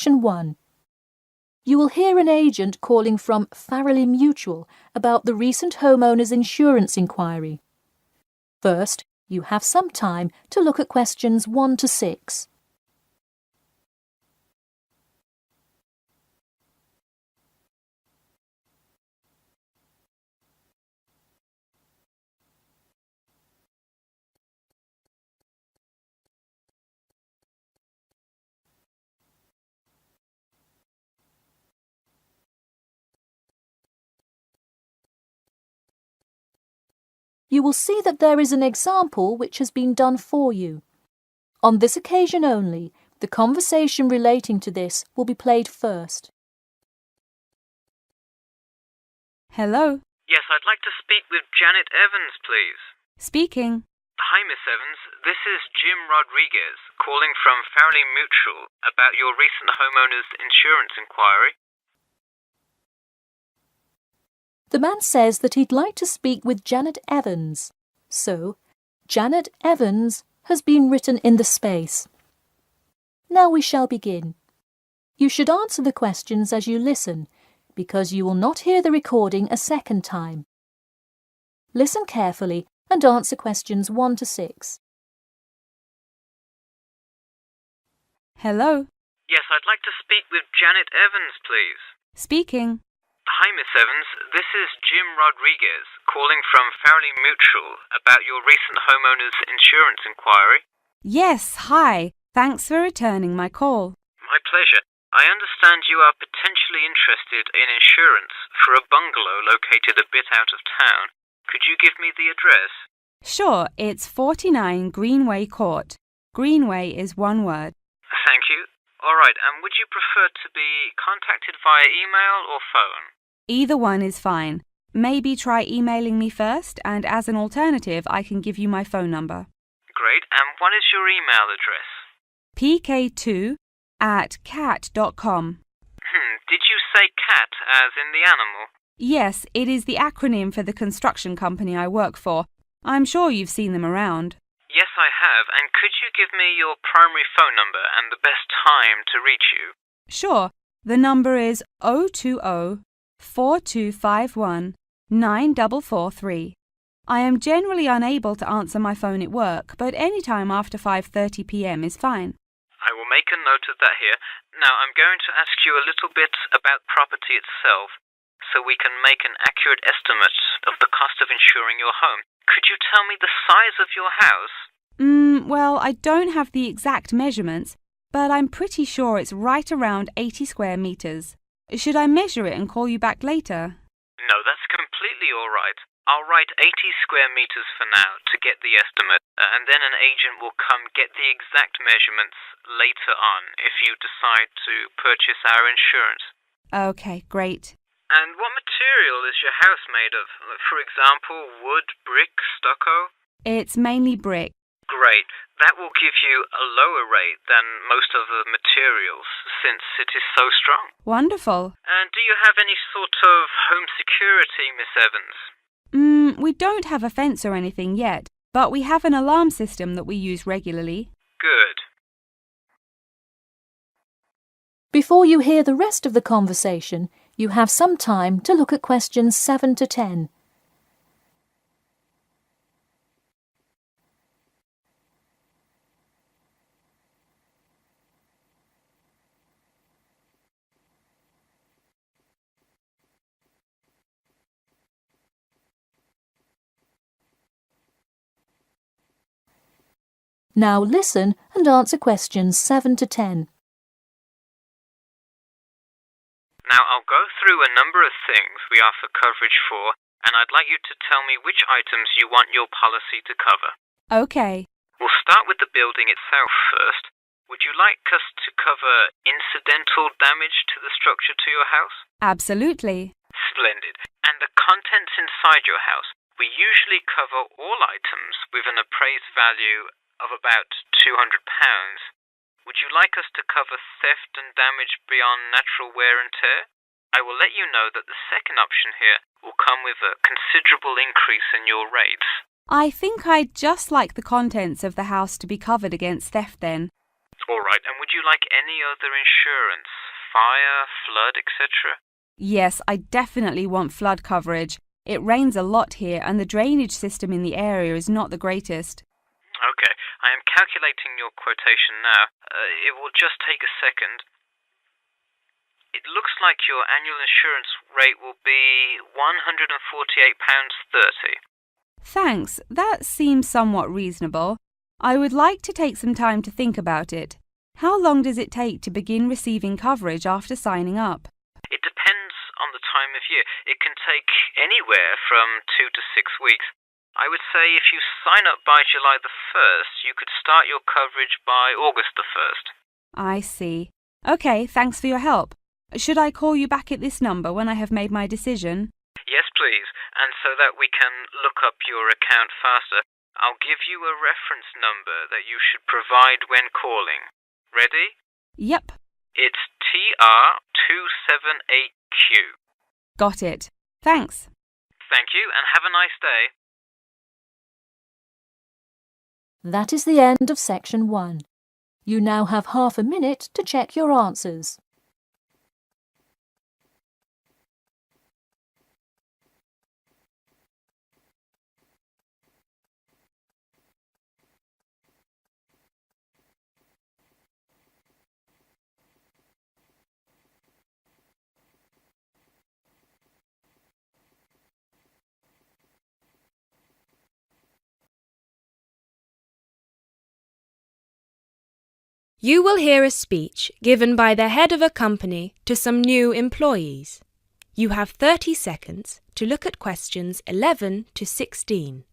Section 1. You will hear an agent calling from Farrelly Mutual about the recent homeowner's insurance inquiry. First, you have some time to look at questions 1 to 6. You will see that there is an example which has been done for you. On this occasion only, the conversation relating to this will be played first. Hello. Yes, I'd like to speak with Janet Evans, please. Speaking. Hi, Miss Evans. This is Jim Rodriguez, calling from Farrelly Mutual about your recent homeowner's insurance inquiry. The man says that he'd like to speak with Janet Evans. So, Janet Evans has been written in the space. Now we shall begin. You should answer the questions as you listen, because you will not hear the recording a second time. Listen carefully and answer questions 1 to 6. Hello. Yes, I'd like to speak with Janet Evans, please. Speaking. Hi, Miss Evans. This is Jim Rodriguez, calling from Farrelly Mutual about your recent homeowner's insurance inquiry. Yes, hi. Thanks for returning my call. My pleasure. I understand you are potentially interested in insurance for a bungalow located a bit out of town. Could you give me the address? Sure, it's 49 Greenway Court. Greenway is one word. Thank you. All right, and would you prefer to be contacted via email or phone? Either one is fine. Maybe try emailing me first, and as an alternative, I can give you my phone number. Great, and what is your email address? pk2@cat.com. Did you say cat as in the animal? Yes, it is the acronym for the construction company I work for. I'm sure you've seen them around. Yes, I have, and could you give me your primary phone number and the best time to reach you? Sure, the number is 020-4251-9443. I am generally unable to answer my phone at work, but any time after 5:30 p.m. is fine. I will make a note of that here. Now, I'm going to ask you a little bit about property itself, so we can make an accurate estimate of the cost of insuring your home. Could you tell me the size of your house? Well, I don't have the exact measurements, but I'm pretty sure it's right around 80 square meters. Should I measure it and call you back later? No, that's completely all right. I'll write 80 square meters for now to get the estimate, and then an agent will come get the exact measurements later on if you decide to purchase our insurance. Okay, great. And what material is your house made of? For example, wood, brick, stucco? It's mainly brick. Great. That will give you a lower rate than most of the materials, since it is so strong. Wonderful. And do you have any sort of home security, Miss Evans? We don't have a fence or anything yet, but we have an alarm system that we use regularly. Good. Before you hear the rest of the conversation, you have some time to look at questions 7 to 10. Now listen and answer questions 7 to 10. Now I'll go through a number of things we offer coverage for, and I'd like you to tell me which items you want your policy to cover. Okay. We'll start with the building itself first. Would you like us to cover incidental damage to the structure to your house? Absolutely. Splendid. And the contents inside your house? We usually cover all items with an appraised value of about £200. Would you like us to cover theft and damage beyond natural wear and tear? I will let you know that the second option here will come with a considerable increase in your rates. I think I'd just like the contents of the house to be covered against theft then. All right, and would you like any other insurance? Fire, flood, etc.? Yes, I definitely want flood coverage. It rains a lot here and the drainage system in the area is not the greatest. Okay, I am calculating your quotation now. It will just take a second. It looks like your annual insurance rate will be £148.30. Thanks, that seems somewhat reasonable. I would like to take some time to think about it. How long does it take to begin receiving coverage after signing up? It depends on the time of year. It can take anywhere from 2 to 6 weeks. I would say if you sign up by July the 1st, you could start your coverage by August the 1st. I see. Okay, thanks for your help. Should I call you back at this number when I have made my decision? Yes, please. And so that we can look up your account faster, I'll give you a reference number that you should provide when calling. Ready? Yep. It's TR278Q. Got it. Thanks. Thank you, and have a nice day. That is the end of section 1. You now have half a minute to check your answers. You will hear a speech given by the head of a company to some new employees. You have 30 seconds to look at questions 11 to 16.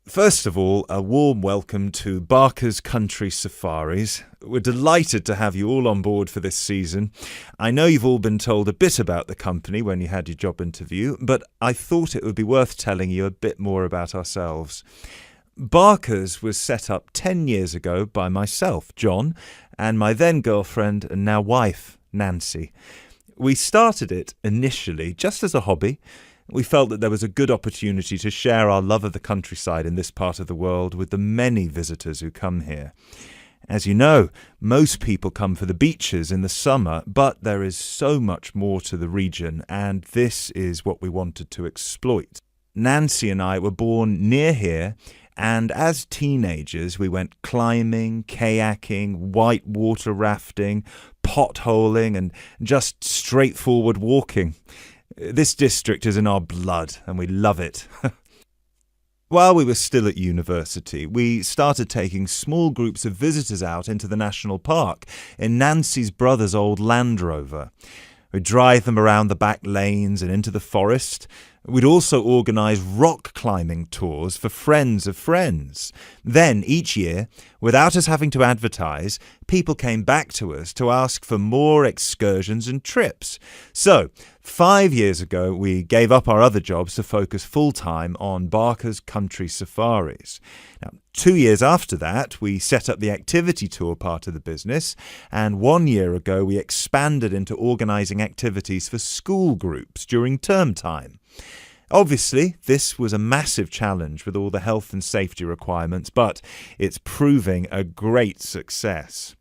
First of all, a warm welcome to Barker's Country Safaris. We're delighted to have you all on board for this season. I know you've all been told a bit about the company when you had your job interview, but I thought it would be worth telling you a bit more about ourselves. Barker's was set up 10 years ago by myself, John, and my then girlfriend and now wife, Nancy. We started it initially just as a hobby. We felt that there was a good opportunity to share our love of the countryside in this part of the world with the many visitors who come here. As you know, most people come for the beaches in the summer, but there is so much more to the region, and this is what we wanted to exploit. Nancy and I were born near here, and as teenagers we went climbing, kayaking, whitewater rafting, potholing, and just straightforward walking. This district is in our blood, and we love it. While we were still at university, we started taking small groups of visitors out into the national park in Nancy's brother's old Land Rover. We'd drive them around the back lanes and into the forest. We'd also organise rock climbing tours for friends of friends. Then, each year, without us having to advertise, people came back to us to ask for more excursions and trips. So, 5 years ago, we gave up our other jobs to focus full-time on Barker's Country Safaris. Now, 2 years after that, we set up the activity tour part of the business, and 1 year ago, we expanded into organising activities for school groups during term time. Obviously, this was a massive challenge with all the health and safety requirements, but it's proving a great success.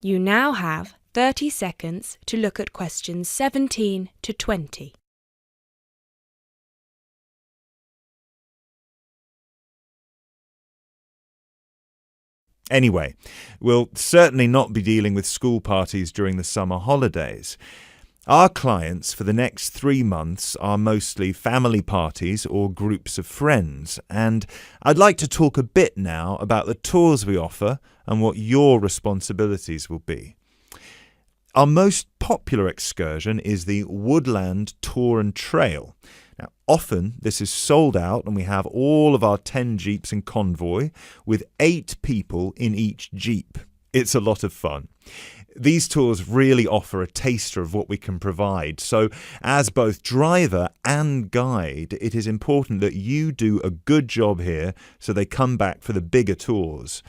You now have 30 seconds to look at questions 17 to 20. Anyway, we'll certainly not be dealing with school parties during the summer holidays. Our clients for the next 3 months are mostly family parties or groups of friends, and I'd like to talk a bit now about the tours we offer and what your responsibilities will be. Our most popular excursion is the Woodland Tour and Trail. Now, often this is sold out and we have all of our 10 jeeps in convoy with 8 people in each jeep. It's a lot of fun. These tours really offer a taster of what we can provide. So as both driver and guide, it is important that you do a good job here so they come back for the bigger tours.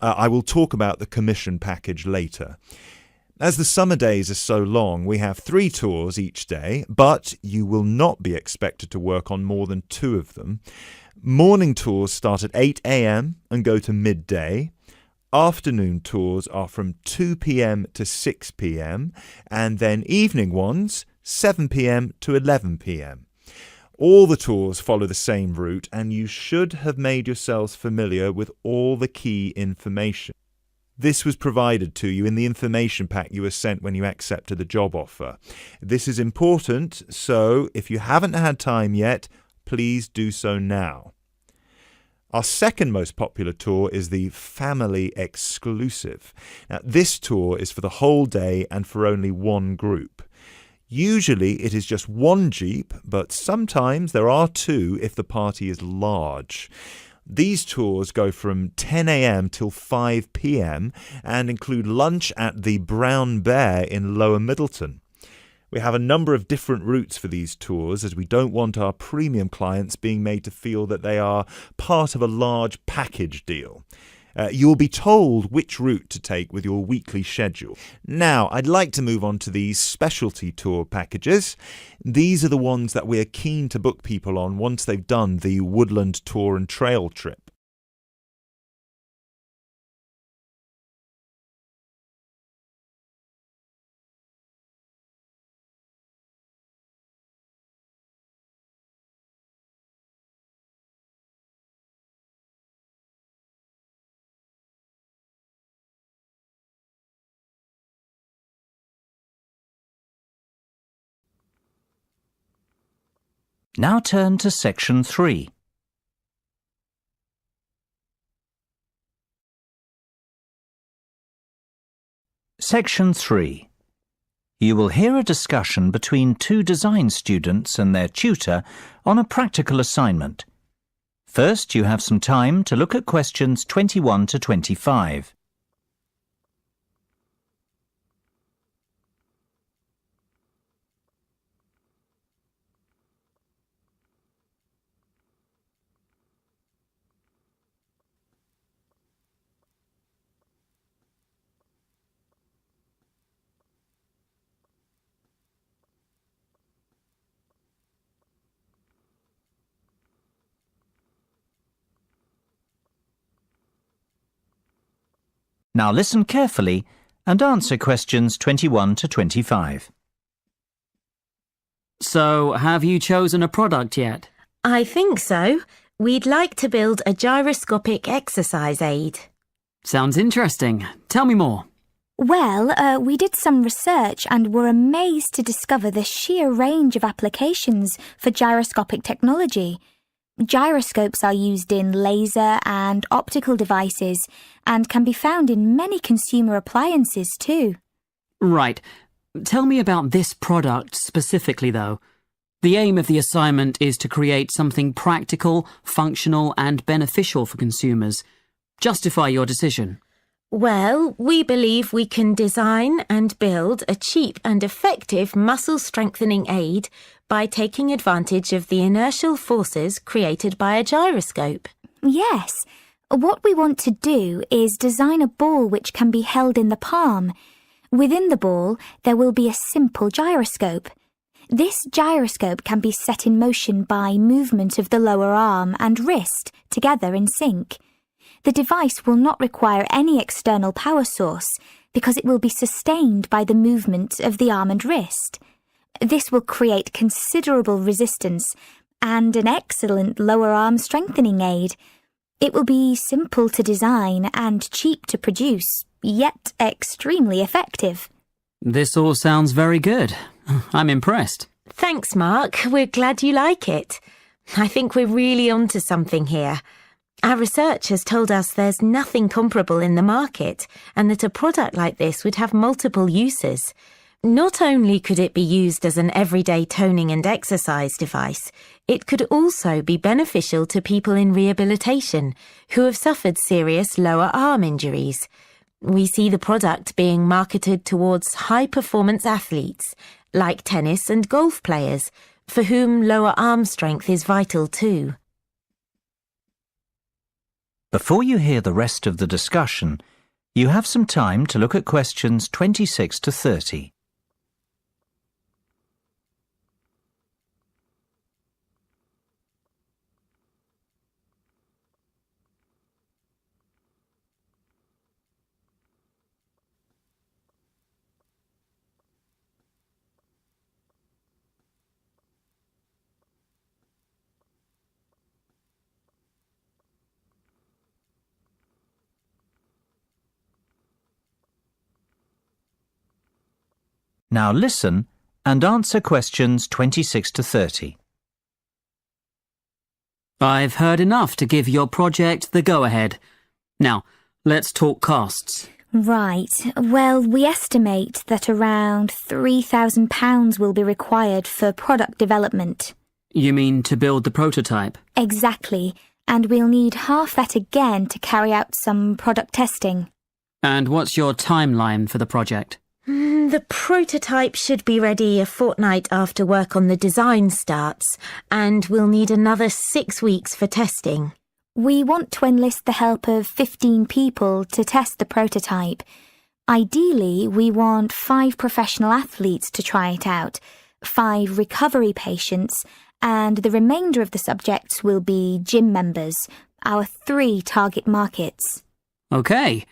I will talk about the commission package later. As the summer days are so long, we have 3 tours each day, but you will not be expected to work on more than 2 of them. Morning tours start at 8 a.m. and go to midday. Afternoon tours are from 2 p.m. to 6 p.m. and then evening ones 7 p.m. to 11 p.m. All the tours follow the same route and you should have made yourselves familiar with all the key information. This was provided to you in the information pack you were sent when you accepted the job offer. This is important, so if you haven't had time yet, please do so now. Our second most popular tour is the Family Exclusive. Now, this tour is for the whole day and for only one group. Usually it is just one jeep, but sometimes there are 2 if the party is large. These tours go from 10 a.m. till 5 p.m. and include lunch at the Brown Bear in Lower Middleton. We have a number of different routes for these tours as we don't want our premium clients being made to feel that they are part of a large package deal. You'll be told which route to take with your weekly schedule. Now, I'd like to move on to these specialty tour packages. These are the ones that we're keen to book people on once they've done the Woodland Tour and Trail trip. Now turn to Section 3. Section 3. You will hear a discussion between 2 design students and their tutor on a practical assignment. First, you have some time to look at questions 21 to 25. Now listen carefully and answer questions 21 to 25. So, have you chosen a product yet? I think so. We'd like to build a gyroscopic exercise aid. Sounds interesting. Tell me more. Well, we did some research and were amazed to discover the sheer range of applications for gyroscopic technology. Gyroscopes are used in laser and optical devices and can be found in many consumer appliances too. Right. Tell me about this product specifically, though. The aim of the assignment is to create something practical, functional and beneficial for consumers. Justify your decision. Well, we believe we can design and build a cheap and effective muscle strengthening aid by taking advantage of the inertial forces created by a gyroscope. Yes. What we want to do is design a ball which can be held in the palm. Within the ball, there will be a simple gyroscope. This gyroscope can be set in motion by movement of the lower arm and wrist together in sync. The device will not require any external power source because it will be sustained by the movement of the arm and wrist. This will create considerable resistance and an excellent lower arm strengthening aid. It will be simple to design and cheap to produce, yet extremely effective. This all sounds very good. I'm impressed. Thanks, Mark. We're glad you like it. I think we're really onto something here. Our research has told us there's nothing comparable in the market and that a product like this would have multiple uses. Not only could it be used as an everyday toning and exercise device, it could also be beneficial to people in rehabilitation who have suffered serious lower arm injuries. We see the product being marketed towards high-performance athletes, like tennis and golf players, for whom lower arm strength is vital too. Before you hear the rest of the discussion, you have some time to look at questions 26 to 30. Now listen and answer questions 26 to 30. I've heard enough to give your project the go-ahead. Now, let's talk costs. Right. Well, we estimate that around £3,000 will be required for product development. You mean to build the prototype? Exactly. And we'll need half that again to carry out some product testing. And what's your timeline for the project? The prototype should be ready a fortnight after work on the design starts, and we'll need another 6 weeks for testing. We want to enlist the help of 15 people to test the prototype. Ideally, we want 5 professional athletes to try it out, 5 recovery patients, and the remainder of the subjects will be gym members, our 3 target markets. Okay.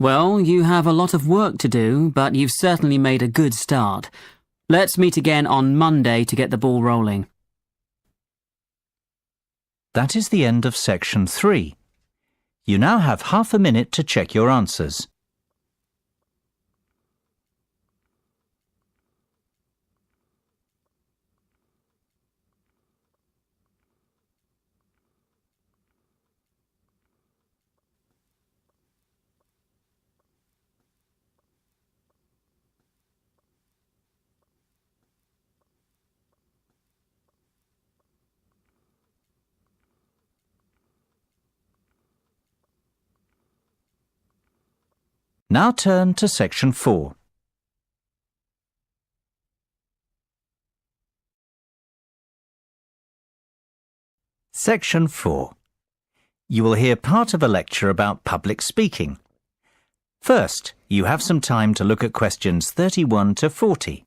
Well, you have a lot of work to do, but you've certainly made a good start. Let's meet again on Monday to get the ball rolling. That is the end of section 3. You now have half a minute to check your answers. Now turn to section 4. Section 4. You will hear part of a lecture about public speaking. First, you have some time to look at questions 31 to 40.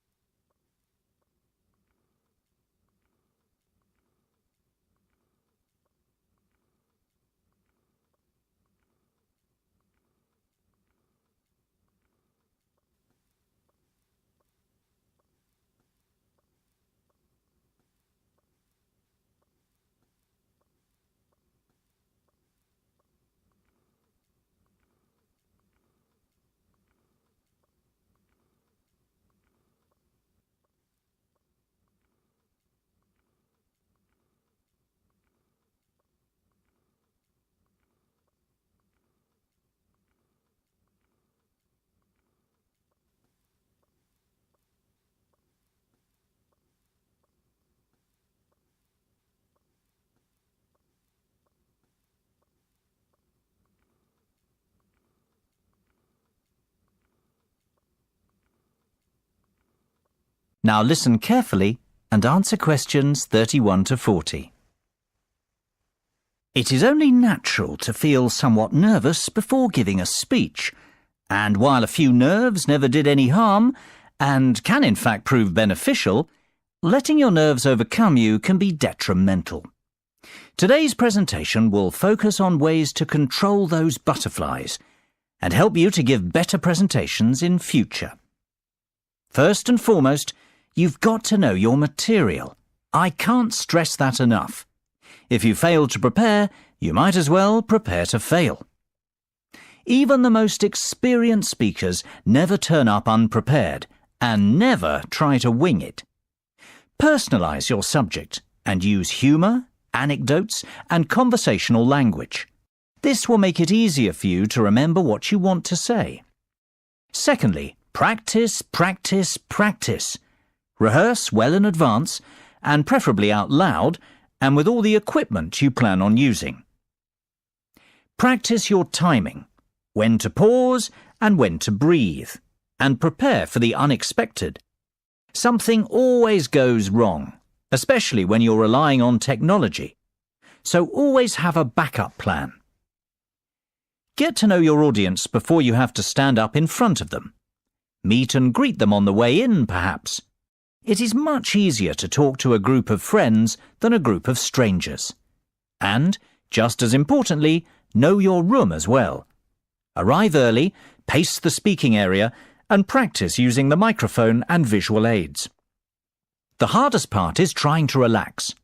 Now listen carefully and answer questions 31 to 40. It is only natural to feel somewhat nervous before giving a speech, and while a few nerves never did any harm, and can in fact prove beneficial, letting your nerves overcome you can be detrimental. Today's presentation will focus on ways to control those butterflies and help you to give better presentations in future. First and foremost, you've got to know your material. I can't stress that enough. If you fail to prepare, you might as well prepare to fail. Even the most experienced speakers never turn up unprepared and never try to wing it. Personalize your subject and use humour, anecdotes and conversational language. This will make it easier for you to remember what you want to say. Secondly, practice, practice, practice. Rehearse well in advance, and preferably out loud, and with all the equipment you plan on using. Practice your timing, when to pause and when to breathe, and prepare for the unexpected. Something always goes wrong, especially when you're relying on technology, so always have a backup plan. Get to know your audience before you have to stand up in front of them. Meet and greet them on the way in, perhaps. It is much easier to talk to a group of friends than a group of strangers. And, just as importantly, know your room as well. Arrive early, pace the speaking area, and practice using the microphone and visual aids. The hardest part is trying to relax.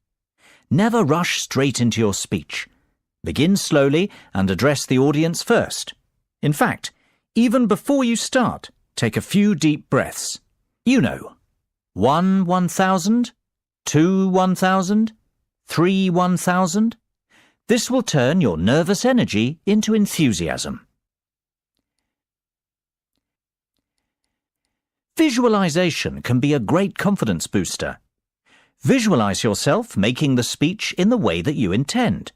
Never rush straight into your speech. Begin slowly and address the audience first. In fact, even before you start, take a few deep breaths. 1, 1,000, 2, 1,000, 3, 1,000. This will turn your nervous energy into enthusiasm. Visualization can be a great confidence booster. Visualize yourself making the speech in the way that you intend.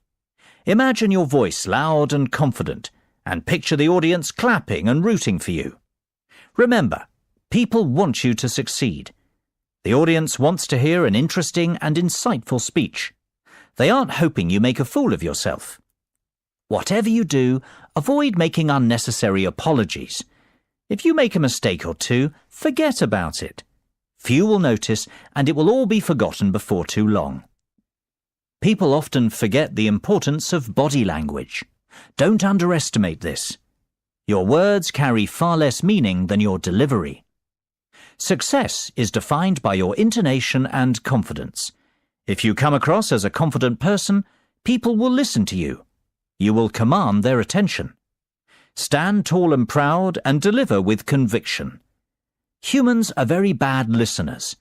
Imagine your voice loud and confident, and picture the audience clapping and rooting for you. Remember, people want you to succeed. The audience wants to hear an interesting and insightful speech. They aren't hoping you make a fool of yourself. Whatever you do, avoid making unnecessary apologies. If you make a mistake or two, forget about it. Few will notice, and it will all be forgotten before too long. People often forget the importance of body language. Don't underestimate this. Your words carry far less meaning than your delivery. Success is defined by your intonation and confidence. If you come across as a confident person, people will listen to you. You will command their attention. Stand tall and proud and deliver with conviction. Humans are very bad listeners.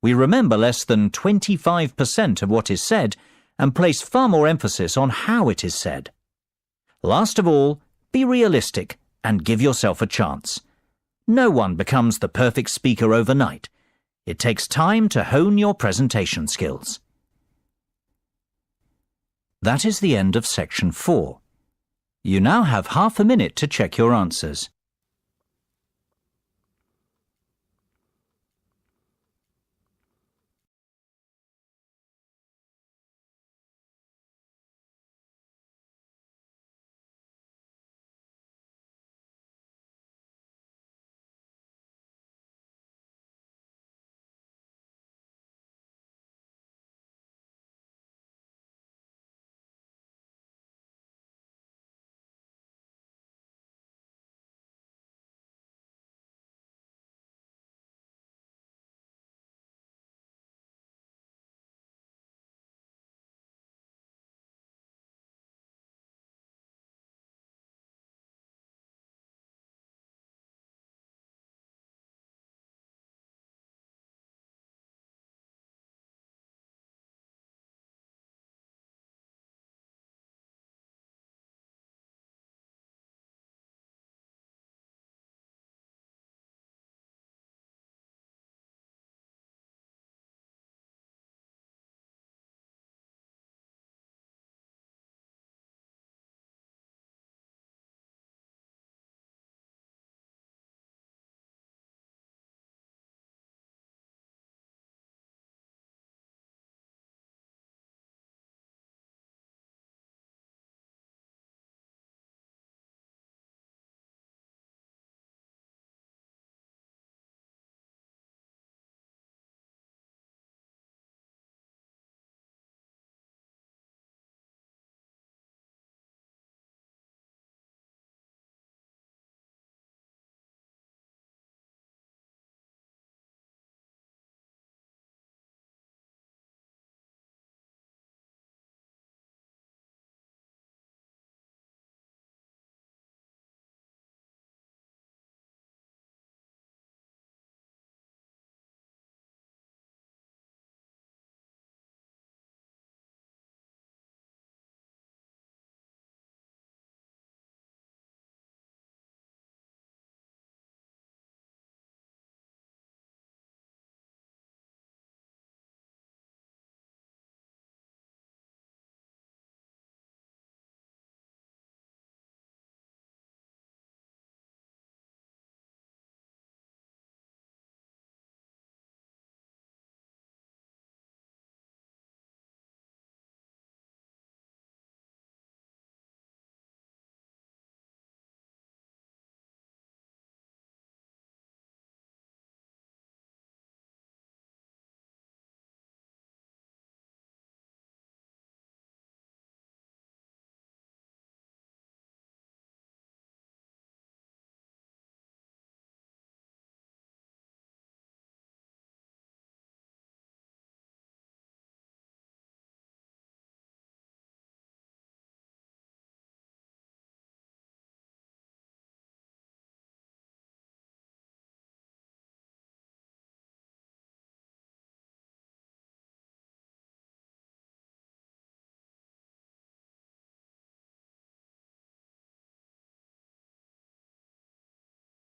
We remember less than 25% of what is said and place far more emphasis on how it is said. Last of all, be realistic and give yourself a chance. No one becomes the perfect speaker overnight. It takes time to hone your presentation skills. That is the end of section 4. You now have half a minute to check your answers.